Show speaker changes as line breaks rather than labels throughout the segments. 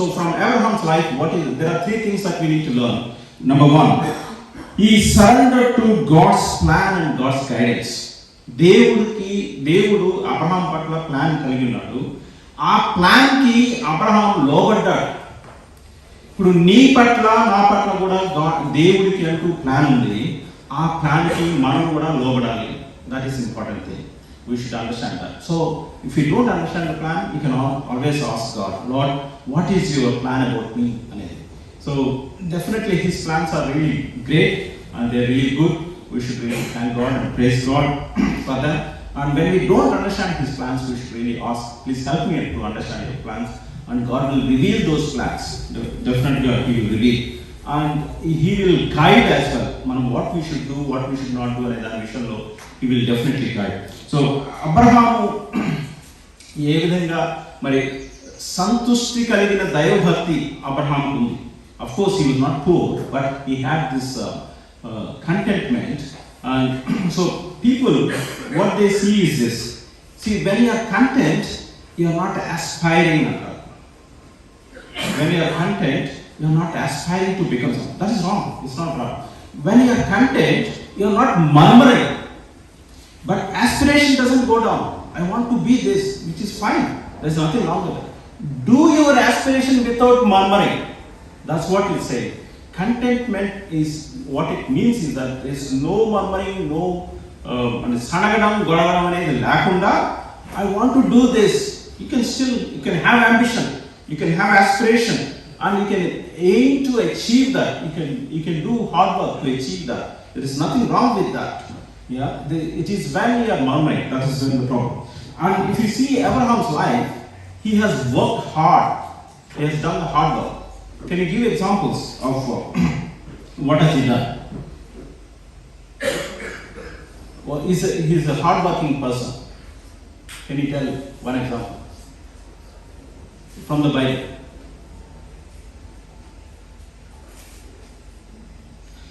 So from Abraham's life, there are three things that we need to learn. Number one, he surrendered to God's plan and God's guidance. దేవుడు Abraham పట్ల plan కలిగి ఉన్నాడు. ఆ ప్లాన్కి Abraham లోబడ్డాడు. ఇప్పుడు నీ పట్ల నా పట్ల కూడా దేవుడికి అంటూ ప్లాన్ ఉంది. ఆ ప్లాన్కి మనం కూడా లోబడాలి. That is important thing. We should understand that. So if you don't understand the plan, you can always ask God, Lord, what is your plan about me? So definitely his plans are really great and they're really good. We should really thank God and praise God for that. And when we don't understand his plans, we should really ask, please help me to understand your plans, and God will reveal those plans. Definitely he will reveal, and he will guide as well. What we should do, what we should not do అనే దాని విషయంలో he will definitely guide. So Abraham ఏ విధంగా మరి సంతుష్టి కలిగిన దైవభక్తి అబ్రహాముకు ఉంది. Of course he was not poor, but he had this contentment. And so people, what they see is this. See, when you are content, you are not aspiring. When you are content, you are not aspiring to become something. That is wrong. It's not wrong. When you are content, you are not murmuring. But aspiration doesn't go down. I want to be this, which is fine. There's nothing wrong with it. Do your aspiration without murmuring. That's what it's saying. Contentment is, what it means is that there is no murmuring, no sanagadam godagadam anedi lekunda. I want to do this. You can have ambition, you can have aspiration, and you can aim to achieve that. You can do hard work to achieve that. There is nothing wrong with that. It is when we are murmuring that is the problem. And if you see Abraham's life, he has worked hard. He has done the hard work. Can you give examples of what has he done? Well, he's a hard-working person. Can you tell one example from the Bible?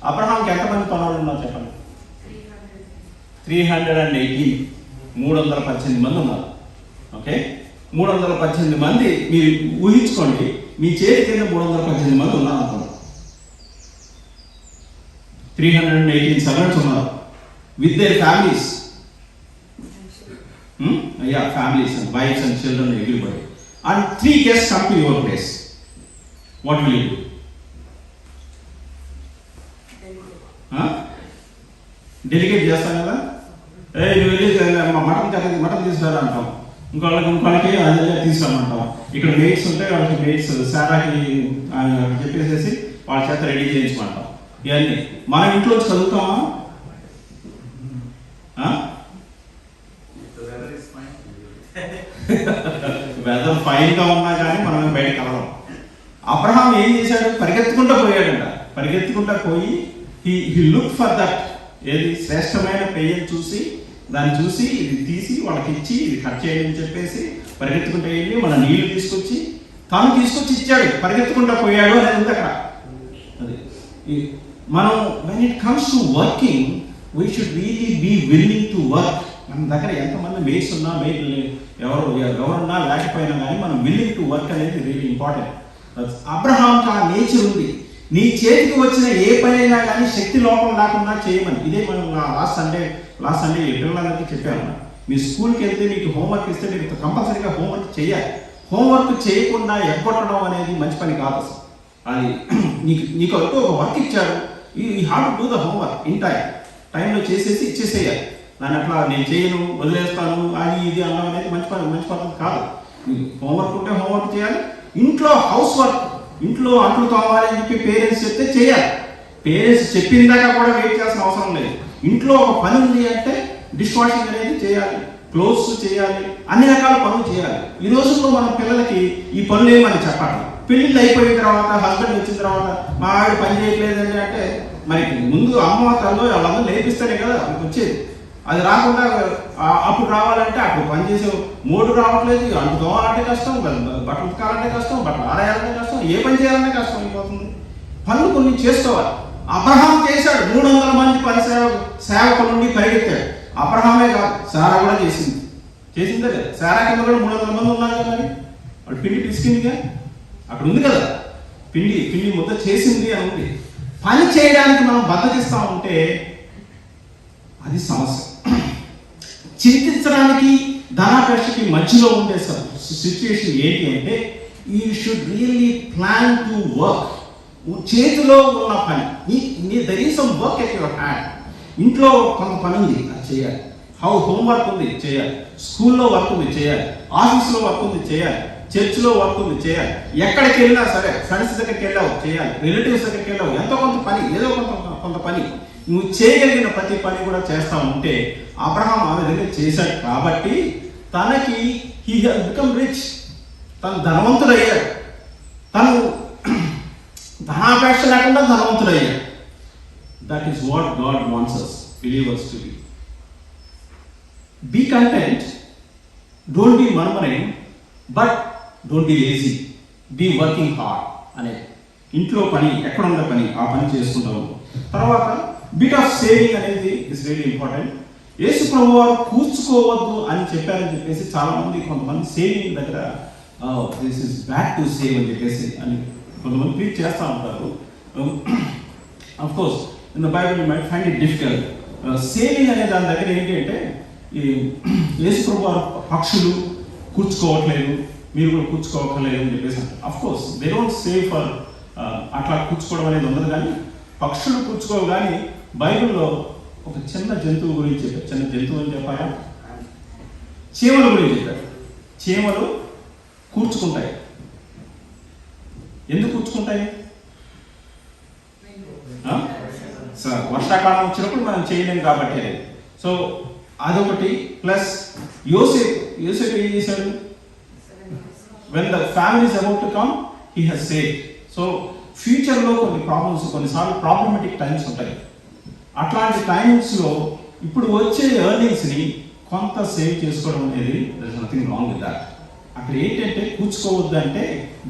అబ్రహాంకి ఎంతమంది పనులు ఉన్నారు చెప్పండి? 318 మంది ఉన్నారు. Okay, 318 మంది మీరు ఊహించుకోండి. మీ చేతి కింద 318 మంది ఉన్నారు అనుకోండి. 318 servants ఉన్నారు with their families. Families and wives and children and everybody. And 3 guests come to your place. What will you do? Delicate చేస్తాం కదా. నువ్వు వెళ్ళి మటన్ తీసుకురా అంటాం. ఇంకోళ్ళకి అదే తీసుకురామంటాం. ఇక్కడ మెయిట్స్ ఉంటే వాళ్ళకి మెయిట్స్ సారాకి చెప్పేసేసి వాళ్ళ చేత రెడీ చేయించమంటాం. ఇవన్నీ మన ఇంట్లో చదువుతామా? వెదర్ ఫైన్గా ఉన్నా కానీ మనం బయటకు వెళ్ళడం. అబ్రహాం ఏం చేశాడు? పరిగెత్తుకుంటూ పోయాడంట. పరిగెత్తుకుంటూ పోయి హీ లుక్ ఫర్ దట్, ఏది శ్రేష్టమైన పేయని చూసి దాన్ని చూసి ఇది తీసి వాళ్ళకి ఇచ్చి ఇది కట్ చేయని చెప్పేసి పరిగెత్తుకుంటూ వెళ్ళి మన నీళ్లు తీసుకొచ్చి తాను తీసుకొచ్చి ఇచ్చాడు. పరిగెత్తుకుంటూ పోయాడు అనేది ఉంది అక్కడ. అది మనం when it comes to working, we should really be willing to work. మన దగ్గర ఎంతమంది మేట్స్ ఉన్నా ఎవరున్నా లేకపోయినా కానీ మనం విల్లింగ్ టు వర్క్ అనేది రియల్లీ ఇంపార్టెంట్. అబ్రహాంకి ఆ నేచర్ ఉంది. నీ చేతికి వచ్చిన ఏ పనైనా కానీ శక్తి లోపం లేకుండా చేయమని. ఇదే మనం లాస్ట్ సండే పిల్లలందరికీ చెప్పాను. మీ స్కూల్కి వెళ్తే మీకు హోంవర్క్ ఇస్తే మీకు కంపల్సరీగా హోంవర్క్ చేయాలి. హోంవర్క్ చేయకుండా ఎగ్గొట్టడం అనేది మంచి పని కాదు అసలు. అది నీకు అంటూ ఒక వర్క్ ఇచ్చారు, you have to do the homework in టైంలో చేసేసి ఇచ్చేసేయాలి. దాన్ని అట్లా నేను చేయను వదిలేస్తాను అది ఇది అనడం అనేది మంచి పద్ధతి కాదు. హోంవర్క్ ఉంటే హోంవర్క్ చేయాలి. ఇంట్లో హౌస్ వర్క్, ఇంట్లో అంట్లు తోమాలి అని చెప్పి పేరెంట్స్ చెప్తే చేయాలి. పేరెంట్స్ చెప్పిన దాకా కూడా వెయిట్ చేయాల్సిన అవసరం లేదు. ఇంట్లో ఒక పని ఉంది అంటే డిష్ వాషింగ్ అనేది చేయాలి, క్లోత్స్ చేయాలి, అన్ని రకాల పనులు చేయాలి. ఈ రోజుల్లో మన పిల్లలకి ఈ పనులు ఏమని చెప్పాలి. పెళ్ళిళ్ళు అయిపోయిన తర్వాత హస్బెండ్ వచ్చిన తర్వాత మా ఆవిడ పని చేయట్లేదండి అంటే మరి ముందు అమ్మ తల్లు వాళ్ళందరూ నేర్పిస్తేనే కదా వచ్చేది. అది రాకుండా అప్పుడు రావాలంటే అప్పుడు పని చేసే మోడు రావట్లేదు. అంటు తోమాలంటే కష్టం, బట్టలు ఉతకాలంటే కష్టం, బట్టలు ఆరేయాలంటే కష్టం, ఏ పని చేయాలంటే కష్టం అయిపోతుంది. పనులు కొన్ని చేసుకోవాలి. అబ్రహాం చేశాడు. 300 మంది సేవకుల నుండి పరిగెత్తాడు. అబ్రహామే కాదు, సారా కూడా చేసిందే కదా. సారా కింద కూడా 300 మంది ఉన్నారు కదా. మరి వాడు పిండి పిసికిందిగా. అక్కడ ఉంది కదా, పిండి పిండి ముద్ద చేసింది అని ఉంది. పని చేయడానికి మనం బద్దకిస్తా ఉంటే అది సమస్య. చింతించడానికి ధనాపేక్షకి మధ్యలో ఉండే సిచ్యుయేషన్ ఏంటి అంటే, you should really plan to work. చేతిలో ఉన్న పని, నీ there is some work at your hand. ఇంట్లో కొంత పని ఉంది, అది చేయాలి. హోంవర్క్ ఉంది, చేయాలి. స్కూల్లో వర్క్ ఉంది, చేయాలి. ఆఫీస్లో వర్క్ ఉంది, చేయాలి. చర్చ్లో వర్క్ ఉంది, చేయాలి. ఎక్కడికి వెళ్ళినా సరే, ఫ్రెండ్స్ దగ్గరికి వెళ్ళావు, చేయాలి. రిలేటివ్స్ దగ్గరికి వెళ్ళావు, ఎంతో కొంత పని, ఏదో కొంత పని నువ్వు చేయగలిగిన ప్రతి పని కూడా చేస్తా ఉంటే, అబ్రహాం ఆ విధంగా చేశాడు కాబట్టి తనకి హీ హాజ్ బికమ్ రిచ్. తను ధనవంతుడయ్యాడు. తను ధనాపేక్ష లేకుండా ధనవంతుడయ్యాడు. That is what God wants us believers to be. Be content, don't be murmuring, but don't be lazy. Be working hard అనేది. ఇంట్లో పని, ఎక్కడ ఉన్న పని, ఆ పని చేసుకుంటాము. తర్వాత బిట్ ఆఫ్ సేవింగ్ అనేది ఇస్ రియల్లీ ఇంపార్టెంట్. యేసు ప్రభు వారు కూర్చుకోవద్దు అని చెప్పారని చెప్పేసి చాలా మంది, కొంతమంది సేవింగ్ దగ్గర this is bad to save అని చెప్పేసి అని కొంతమంది ప్రీచ్ చేస్తూ ఉంటారు. Of course in the Bible you might find it difficult. Saving అనే దాని దగ్గర ఏంటి అంటే, ఈ యేసు ప్రభు వారు పక్షులు కూర్చుకోవట్లేదు, మీరు కూడా కూర్చుకోవట్లేదు అని చెప్పేసి అంటారు. Of course they don't save for అట్లా కూర్చుకోవడం అనేది ఉండదు, కానీ పక్షులు కూర్చుకోవు. కానీ బైబిల్లో ఒక చిన్న జంతువు గురించి చెప్పారు. చిన్న జంతువు అని చెప్పారా? చీమల గురించి చెప్పారు. చీమలు కూర్చుకుంటాయి. ఎందుకు కూర్చుకుంటాయి? వర్షాకాలం వచ్చినప్పుడు మనం చేయలేం కాబట్టి. సో అదొకటి. ప్లస్ యోసేపు ఏం చేశాడు? when the family is about to come, he has saved. So ఫ్యూచర్లో కొన్ని ప్రాబ్లమ్స్, కొన్నిసార్లు ప్రాబ్లమెటిక్ టైమ్స్ ఉంటాయి. అట్లాంటి టైమ్స్లో ఇప్పుడు వచ్చే ఎర్నింగ్స్ని కొంత సేవ్ చేసుకోవడం అనేది there is nothing wrong with that. అక్కడ ఏంటంటే కూర్చుకోవద్దు అంటే,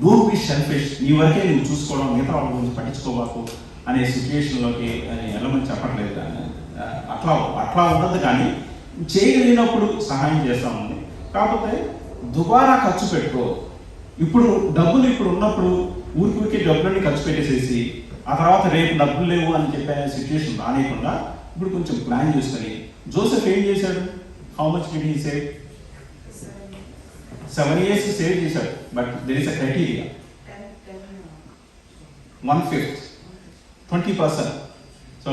డోంట్ బి సెల్ఫిష్, నీ వరకే నువ్వు చూసుకోవడం, మిగతా వాళ్ళ గురించి పట్టించుకోవాకు అనే సిచ్యువేషన్లోకి అని వెళ్ళమని చెప్పట్లేదు. కానీ అట్లా ఉండదు. కానీ చేయగలిగినప్పుడు సహాయం చేస్తూ ఉంది. కాకపోతే దుబారా ఖర్చు పెట్టుకో. ఇప్పుడు డబ్బులు ఇప్పుడు ఉన్నప్పుడు ఊరికి డబ్బులన్నీ ఖర్చు పెట్టేసేసి ఆ తర్వాత రేపు డబ్బులు లేవు అని చెప్పే సిచ్యువేషన్ రానియకుండా ఇప్పుడు కొంచెం ప్లాన్ చేసుకొని, జోసెఫ్ ఏం చేశాడు? How much did he save? 7 years save చేశాడు. But there is a criteria, 1/5, 20%. So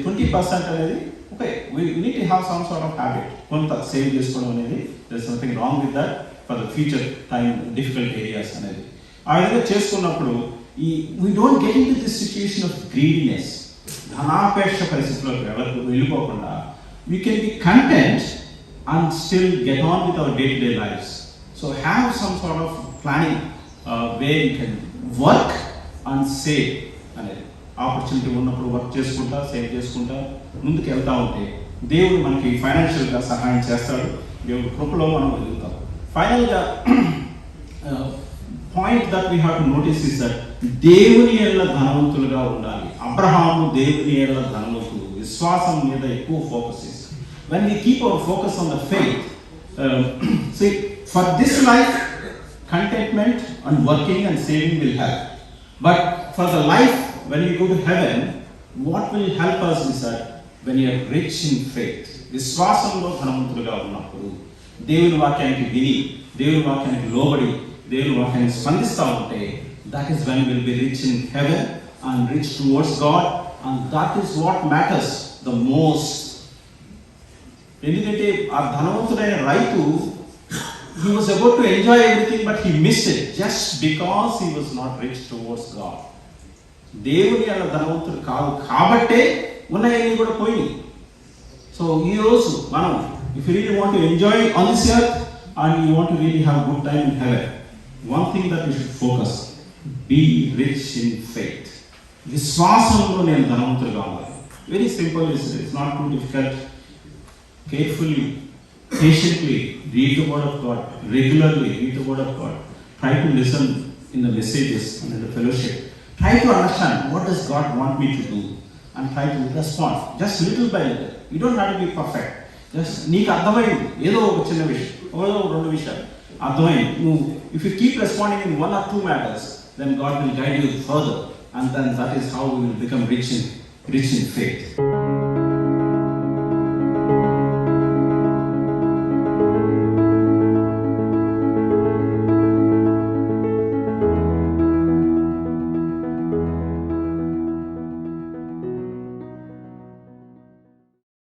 20% అనేది okay, we need to have some sort of habit. కొంత సేవ్ చేసుకోవడం అనేది, there is nothing wrong with that for the future time difficult areas అనేది. ఆ విధంగా చేసుకున్నప్పుడు we don't get into this situation of greediness, ధనాపేక్ష పరిస్థితుల్లోకి వెళ్ళిపోకుండా we can be content and still get on with our day-to-day lives. So have some sort of planning where you can work and save అనేది. Opportunity ఉన్నప్పుడు work చేసుకుంటా, save చేసుకుంటా ముందుకు వెళ్తూ ఉంటే దేవుడు మనకి ఫైనాన్షియల్గా సహాయం చేస్తాడు. దేవుడు కృపలో మనం వెళ్తాం. ఫైనల్గా point that we have to notice is that దేవుని ఎడల ధనవంతులుగా ఉండాలి. అబ్రహాము దేవుని ఎడల ధనవంతుడు, విశ్వాసం మీద ఎక్కువ ఫోకస్ చేస్తాడు. When we keep our focus on the faith, see, for this life, contentment and working and saving will help. But for the life when you go to heaven, what will help us is that when you are rich in faith, విశ్వాసంలో ధనవంతులుగా ఉన్నప్పుడు, దేవుని వాక్యానికి విని, దేవుని వాక్యానికి లోబడి, దేవుని వాక్యాన్ని స్పందిస్తూ ఉంటే, that is when we will be rich in heaven and rich towards God, and that is what matters the most. ఎందుకంటే ఆ ధనవంతుడైన రైతు, he was about to enjoy everything but he missed it just because he was not rich towards God. దేవుని అలా ధనవంతుడు కాదు కాబట్టే ఉన్నాయని కూడా పోయి. సో ఈ రోజు మనం if you really want to enjoy on this earth and you want to really have good time in heaven, one thing that we should focus, be rich in faith. విశ్వాసంలో నేను ధనవంతుడుగా ఉండాలి. Very simple, it's not too difficult. Carefully, patiently read the word of God, regularly read the word of God. Try to listen in the messages and in the fellowship. Try to understand what does God want me to do and try to respond just little by little. You don't have to be perfect. Just నీకు అర్థమైంది ఏదో ఒక చిన్న విషయం, ఏదో 2 విషయాలు అర్థమైంది. నువ్వు if you keep responding in 1 or 2 matters, then God will guide you further, and then that is how we will become rich in faith.